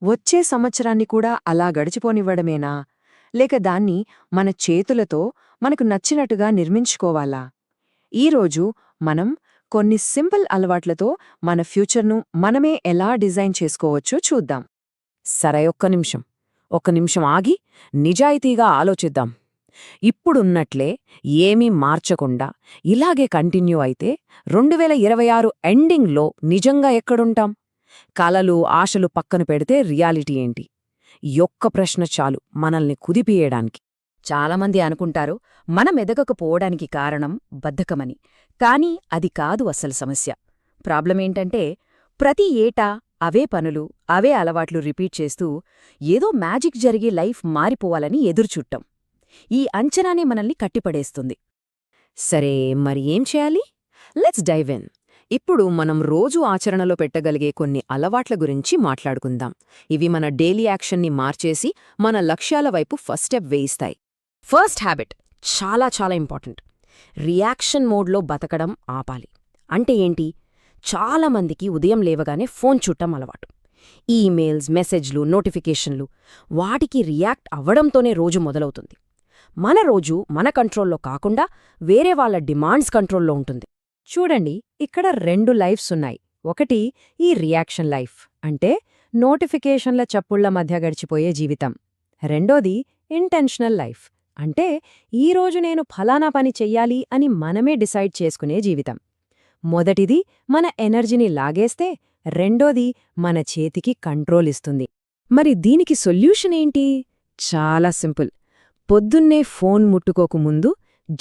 వచ్చే సంవత్సరాన్ని కూడా అలా గడిచిపోనివ్వడమేనా లేక దాన్ని మన చేతులతో మనకు నచ్చినట్టుగా నిర్మించుకోవాలా? ఈరోజు మనం కొన్ని సింపుల్ అలవాట్లతో మన ఫ్యూచర్ను మనమే ఎలా డిజైన్ చేసుకోవచ్చో చూద్దాం. సరే, ఒక్క నిమిషం ఆగి నిజాయితీగా ఆలోచిద్దాం. ఇప్పుడున్నట్లే ఏమీ మార్చకుండా ఇలాగే కంటిన్యూ అయితే 2026 ఎండింగ్లో నిజంగా ఎక్కడుంటాం? కలలు ఆశలు పక్కన పెడితే రియాలిటీ ఏంటి? యొక్క ప్రశ్న చాలు మనల్ని కుదిపియేయడానికి. చాలామంది అనుకుంటారు మనం ఎదగకపోవడానికి కారణం బద్ధకమని. కానీ అది కాదు అసలు సమస్య. ప్రాబ్లమేంటంటే ప్రతి ఏటా అవే పనులు, అవే అలవాట్లు రిపీట్ చేస్తూ ఏదో మ్యాజిక్ జరిగి లైఫ్ మారిపోవాలని ఎదురుచుట్టం. ఈ అంచనానే మనల్ని కట్టిపడేస్తుంది. సరే, మరి ఏం చేయాలి? Let's dive in. ఇప్పుడు మనం రోజూ ఆచరణలో పెట్టగలిగే కొన్ని అలవాట్ల గురించి మాట్లాడుకుందాం. ఇవి మన డైలీ యాక్షన్ని మార్చేసి మన లక్ష్యాల వైపు ఫస్ట్ స్టెప్ వేయిస్తాయి. ఫస్ట్ హ్యాబిట్ చాలా చాలా ఇంపార్టెంట్. రియాక్షన్ మోడ్లో బతకడం ఆపాలి. అంటే ఏంటి? చాలామందికి ఉదయం లేవగానే ఫోన్ చూడటం అలవాటు. ఈమెయిల్స్, మెసేజ్లు, నోటిఫికేషన్లు, వాటికి రియాక్ట్ అవ్వడంతోనే రోజు మొదలవుతుంది. మన రోజు మన కంట్రోల్లో కాకుండా వేరే వాళ్ళ డిమాండ్స్ కంట్రోల్లో ఉంటుంది. చూడండి, ఇక్కడ 2 లైఫ్స్ ఉన్నాయి. ఒకటి ఈ రియాక్షన్ లైఫ్, అంటే నోటిఫికేషన్ల చప్పుళ్ల మధ్య గడిచిపోయే జీవితం. రెండోది ఇంటెన్షనల్ లైఫ్, అంటే ఈరోజు నేను ఫలానా పని చెయ్యాలి అని మనమే డిసైడ్ చేసుకునే జీవితం. మొదటిది మన ఎనర్జీని లాగేస్తే, రెండోది మన చేతికి కంట్రోల్ ఇస్తుంది. మరి దీనికి సొల్యూషన్ ఏంటి? చాలా సింపుల్. పొద్దున్నే ఫోన్ ముట్టుకోకు ముందు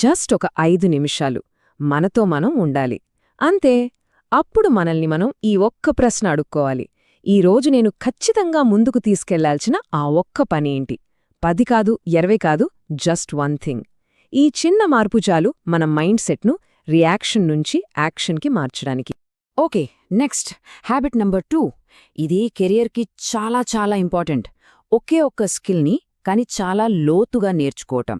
జస్ట్ ఒక 5 నిమిషాలు మనతో మనం ఉండాలి. అంతే. అప్పుడు మనల్ని మనం ఈ ఒక్క ప్రశ్న అడుక్కోవాలి. ఈరోజు నేను ఖచ్చితంగా ముందుకు తీసుకెళ్లాల్సిన ఆ ఒక్క పనేంటి? 10 కాదు, 20 కాదు, జస్ట్ 1 థింగ్. ఈ చిన్న మార్పు చాలు మన మైండ్ సెట్ను రియాక్షన్ నుంచి యాక్షన్కి మార్చడానికి. Okay, next habit number 2. ఇది కెరియర్కి చాలా చాలా ఇంపార్టెంట్. ఒకే ఒక్క స్కిల్ని కానీ చాలా లోతుగా నేర్చుకోవటం.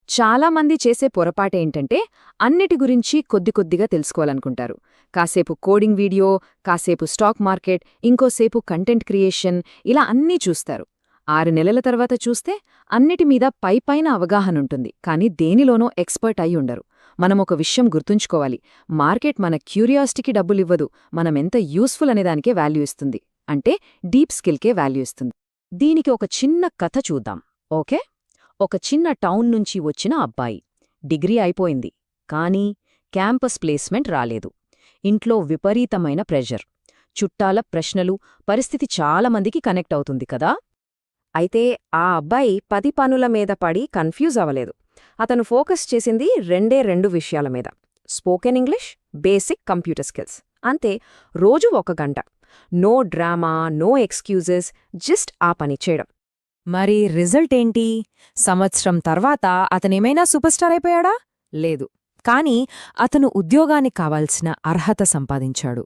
చాలామంది చేసే పొరపాటేంటంటే అన్నిటి గురించి కొద్ది కొద్దిగా తెలుసుకోవాలనుకుంటారు. కాసేపు కోడింగ్ వీడియో, కాసేపు స్టాక్ మార్కెట్, ఇంకోసేపు కంటెంట్ క్రియేషన్, ఇలా అన్నీ చూస్తారు. 6 నెలల తర్వాత చూస్తే అన్నిటి మీద పైపైన అవగాహనుంటుంది, కానీ దేనిలోనో ఎక్స్పర్ట్ అయి ఉండరు. మనమొక విషయం గుర్తుంచుకోవాలి. మార్కెట్ మన క్యూరియాసిటీకి డబ్బులివ్వదు, మనమెంత యూస్ఫుల్ అనేదానికే వాల్యూ ఇస్తుంది. అంటే డీప్ స్కిల్కే వాల్యూ ఇస్తుంది. దీనికి ఒక చిన్న కథ చూద్దాం, ఓకే? ఒక చిన్న టౌన్ నుంచి వచ్చిన అబ్బాయి. డిగ్రీ అయిపోయింది, కానీ క్యాంపస్ ప్లేస్మెంట్ రాలేదు. ఇంట్లో విపరీతమైన ప్రెషర్, చుట్టాల ప్రశ్నలు, పరిస్థితి చాలామందికి కనెక్ట్ అవుతుంది కదా. అయితే ఆ అబ్బాయి 10 పనుల మీద పడి కన్ఫ్యూజ్ అవ్వలేదు. అతను ఫోకస్ చేసింది 2 విషయాల మీద: spoken English, basic computer skills. అంతే. రోజు 1 గంట. No drama, no excuses, just ఆ పని చేయడం. మరి రిజల్ట్ ఏంటి? సంవత్సరం తర్వాత అతనేమైనా సూపర్ స్టార్ అయిపోయాడా? లేదు. కానీ అతను ఉద్యోగానికి కావాల్సిన అర్హత సంపాదించాడు.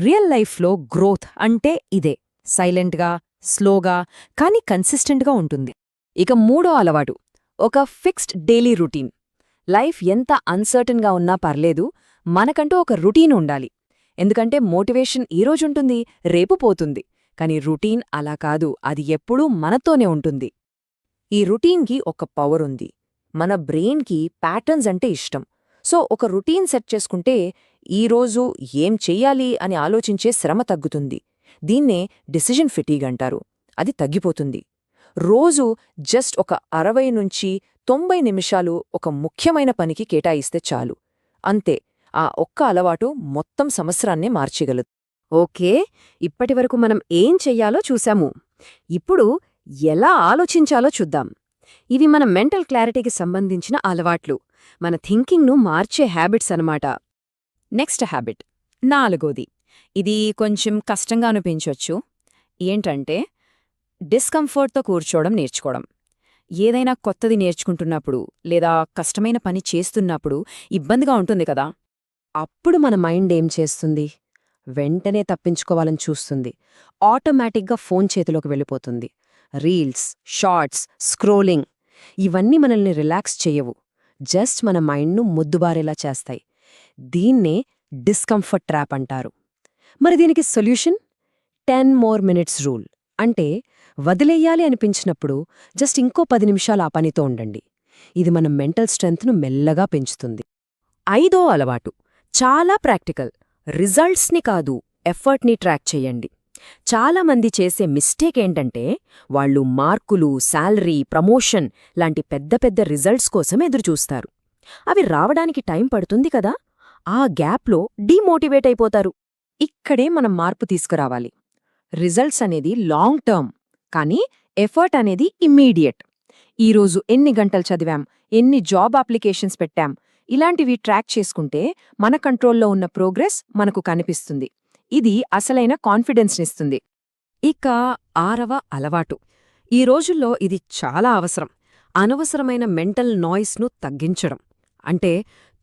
రియల్ లైఫ్లో గ్రోత్ అంటే ఇదే. సైలెంట్గా, స్లోగా, కానీ కన్సిస్టెంట్గా ఉంటుంది. ఇక 3వ అలవాటు, ఒక ఫిక్స్డ్ డైలీ రొటీన్. లైఫ్ ఎంత అన్సర్టన్గా ఉన్నా పర్లేదు, మనకంటూ ఒక రొటీన్ ఉండాలి. ఎందుకంటే మోటివేషన్ ఈరోజుంటుంది, రేపు పోతుంది. కానీ రొటీన్ అలా కాదు, అది ఎప్పుడూ మనతోనే ఉంటుంది. ఈ రొటీన్కి ఒక పవర్ ఉంది. మన బ్రెయిన్కి ప్యాటర్న్స్ అంటే ఇష్టం. సో ఒక రొటీన్ సెట్ చేసుకుంటే ఈరోజు ఏం చెయ్యాలి అని ఆలోచించే శ్రమ తగ్గుతుంది. దీన్నే డిసిజన్ ఫెటీగ్ అంటారు. అది తగ్గిపోతుంది. రోజు జస్ట్ ఒక 60 నుంచి 90 నిమిషాలు ఒక ముఖ్యమైన పనికి కేటాయిస్తే చాలు. అంతే. ఆ ఒక్క అలవాటు మొత్తం సంవత్సరాన్నే మార్చగలదు. ఓకే, ఇప్పటివరకు మనం ఏం చెయ్యాలో చూశాము. ఇప్పుడు ఎలా ఆలోచించాలో చూద్దాం. ఇవి మన మెంటల్ క్లారిటీకి సంబంధించిన అలవాట్లు, మన థింకింగ్ను మార్చే హ్యాబిట్స్ అన్నమాట. Next habit 4. ఇది కొంచెం కష్టంగా అనిపించొచ్చు. ఏంటంటే డిస్కంఫర్ట్తో కూర్చోవడం నేర్చుకోవడం. ఏదైనా కొత్తది నేర్చుకుంటున్నప్పుడు లేదా కష్టమైన పని చేస్తున్నప్పుడు ఇబ్బందిగా ఉంటుంది కదా. అప్పుడు మన మైండ్ ఏం చేస్తుంది? వెంటనే తప్పించుకోవాలని చూస్తుంది. ఆటోమేటిక్గా ఫోన్ చేతిలోకి వెళ్ళిపోతుంది. రీల్స్, షార్ట్స్, స్క్రోలింగ్ ఇవన్నీ మనల్ని రిలాక్స్ చెయ్యవు. జస్ట్ మన మైండ్ను ముద్దుబారేలా చేస్తాయి. దీన్నే డిస్కంఫర్ట్ ట్రాప్ అంటారు. మరి దీనికి సొల్యూషన్ 10 more minutes రూల్. అంటే వదిలేయాలి అనిపించినప్పుడు జస్ట్ ఇంకో 10 నిమిషాలు ఆ పనితో ఉండండి. ఇది మన మెంటల్ స్ట్రెంగ్త్ను మెల్లగా పెంచుతుంది. 5వ అలవాటు చాలా ప్రాక్టికల్. రిజల్ట్స్ని కాదు, ఎఫర్ట్ని ట్రాక్ చెయ్యండి. చాలామంది చేసే మిస్టేక్ ఏంటంటే వాళ్ళు మార్కులు, శాలరీ, ప్రమోషన్ లాంటి పెద్ద పెద్ద రిజల్ట్స్ కోసం ఎదురుచూస్తారు. అవి రావడానికి టైం పడుతుంది కదా, ఆ గ్యాప్లో డీమోటివేట్ అయిపోతారు. ఇక్కడే మనం మార్పు తీసుకురావాలి. రిజల్ట్స్ అనేది లాంగ్ టర్మ్, కానీ ఎఫర్ట్ అనేది ఇమ్మీడియట్. ఈరోజు ఎన్ని గంటలు చదివాం, ఎన్ని జాబ్ అప్లికేషన్స్ పెట్టాం, ఇలాంటివి ట్రాక్ చేసుకుంటే మన కంట్రోల్లో ఉన్న ప్రోగ్రెస్ మనకు కనిపిస్తుంది. ఇది అసలైన కాన్ఫిడెన్స్నిస్తుంది. ఇక 6వ అలవాటు. ఈ రోజుల్లో ఇది చాలా అవసరం. అనవసరమైన మెంటల్ నాయిస్ను తగ్గించడం. అంటే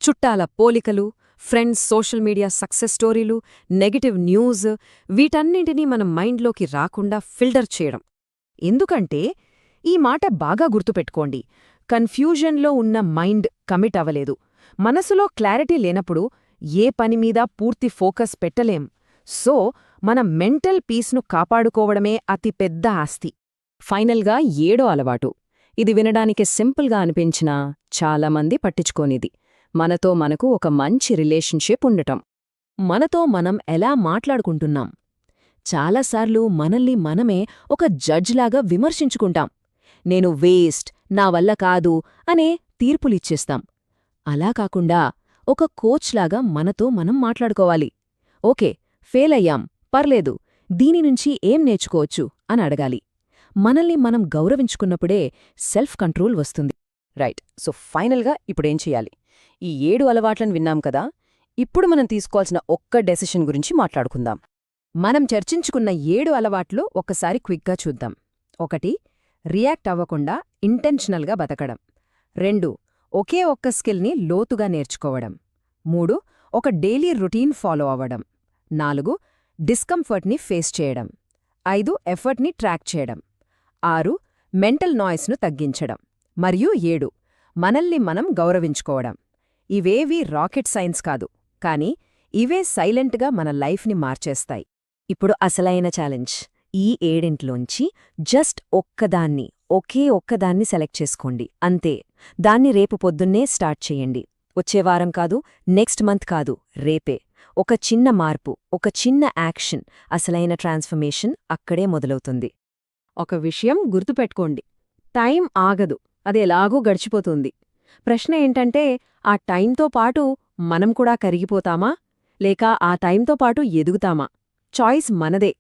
చుట్టాల పోలికలు, ఫ్రెండ్స్ సోషల్ మీడియా సక్సెస్ స్టోరీలు, నెగటివ్ న్యూస్, వీటన్నింటినీ మన మైండ్లోకి రాకుండా ఫిల్టర్ చేయడం. ఎందుకంటే ఈ మాట బాగా గుర్తుపెట్టుకోండి, కన్ఫ్యూజన్లో ఉన్న మైండ్ కమిట్ అవ్వలేదు. మనసులో క్లారిటీ లేనప్పుడు ఏ పనిమీద పూర్తి ఫోకస్ పెట్టలేం. సో మన మెంటల్ పీస్ను కాపాడుకోవడమే అతిపెద్ద ఆస్తి. ఫైనల్గా 7వ అలవాటు. ఇది వినడానికి సింపుల్గా అనిపించినా చాలామంది పట్టించుకోనిది. మనతో మనకు ఒక మంచి రిలేషన్షిప్ ఉండటం. మనతో మనం ఎలా మాట్లాడుకుంటున్నాం. చాలాసార్లు మనల్ని మనమే ఒక జడ్జ్లాగా విమర్శించుకుంటాం. నేను వేస్ట్, నా వల్ల కాదు అనే తీర్పులిచ్చేస్తాం. అలా కాకుండా ఒక కోచ్లాగా మనతో మనం మాట్లాడుకోవాలి. ఓకే, ఫెయిల్ అయ్యాం, పర్లేదు, దీని నుంచి ఏం నేర్చుకోవచ్చు అని అడగాలి. మనల్ని మనం గౌరవించుకున్నప్పుడే సెల్ఫ్ కంట్రోల్ వస్తుంది. రైట్. సో ఫైనల్గా ఇప్పుడేం చెయ్యాలి? ఈ 7 అలవాట్లను విన్నాం కదా, ఇప్పుడు మనం తీసుకోవాల్సిన ఒక్క డెసిషన్ గురించి మాట్లాడుకుందాం. మనం చర్చించుకున్న 7 అలవాట్లు ఒక్కసారి క్విక్గా చూద్దాం. 1. రియాక్ట్ అవ్వకుండా ఇంటెన్షనల్గా బతకడం. 2. ఒకే ఒక్క స్కిల్ని లోతుగా నేర్చుకోవడం. 3. ఒక డైలీ రొటీన్ ఫాలో అవ్వడం. 4. డిస్కంఫర్ట్ని ఫేస్ చేయడం. 5. ఎఫర్ట్ని ట్రాక్ చేయడం. 6. మెంటల్ నాయిస్ను తగ్గించడం. మరియు 7. మనల్ని మనం గౌరవించుకోవడం. ఇవేవీ రాకెట్ సైన్స్ కాదు, కానీ ఇవే సైలెంట్గా మన లైఫ్ని మార్చేస్తాయి. ఇప్పుడు అసలైన ఛాలెంజ్. ఈ 7 జస్ట్ ఒకే ఒక్కదాన్ని సెలెక్ట్ చేసుకోండి. అంతే. దాన్ని రేపు పొద్దున్నే స్టార్ట్ చేయండి. వచ్చే వారం కాదు, నెక్స్ట్ మంత్ కాదు, రేపే. ఒక చిన్న మార్పు, ఒక చిన్న యాక్షన్, అసలైన ట్రాన్స్ఫర్మేషన్ అక్కడే మొదలవుతుంది. ఒక విషయం గుర్తుపెట్టుకోండి, టైం ఆగదు, అది ఎలాగూ గడిచిపోతుంది. ప్రశ్న ఏంటంటే, ఆ టైంతో పాటు మనం కూడా కరిగిపోతామా, లేక ఆ టైంతో పాటు ఎదుగుతామా? చాయిస్ మనదే.